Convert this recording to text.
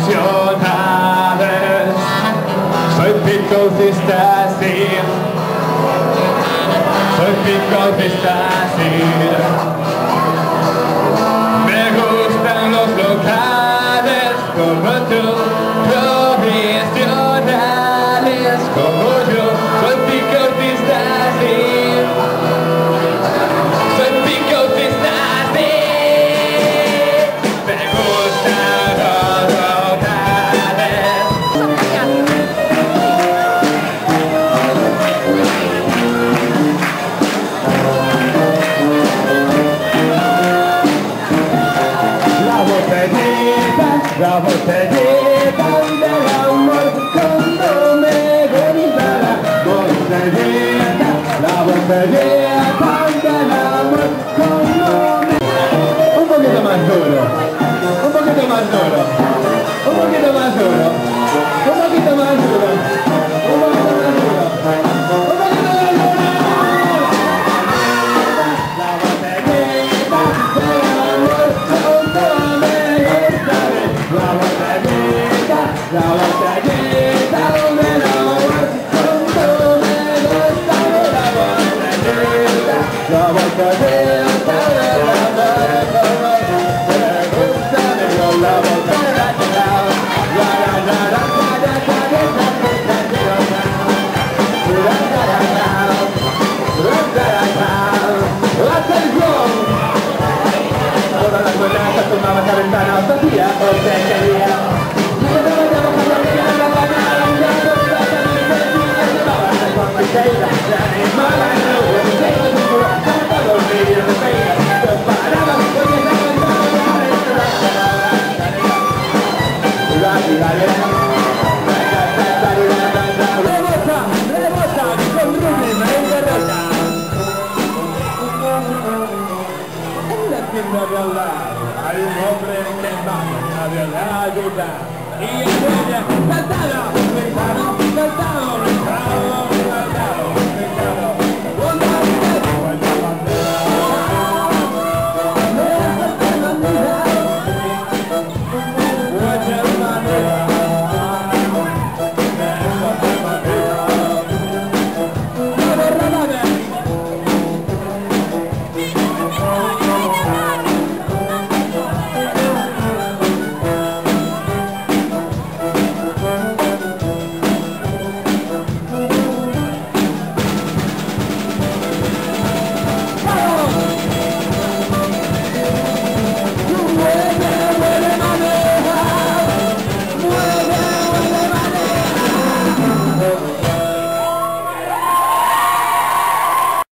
tradicionales. Soy picotista, sí. Soy picotista, sí. Me gustan los locales como tú, profesionales como yo. Soy picotista, sí. Soy picotista, sí. Me gustan los locales. La botellita del amor cuando me brindara. Botellita, la botellita del amor cuando me... Un poquito más duro, un poquito más duro, un poquito más duro, un poquito más duro, un poquito más duro, un poquito más duro. La botellita del amor cuando me brindara. La botellita del amor cuando me gusta. La botellita del amor cuando me gusta. La botellita toda la conaza tomaba la ventana vacía, o sea que había. Hay un hombre que va a la ayuda y ella, ¡Santana!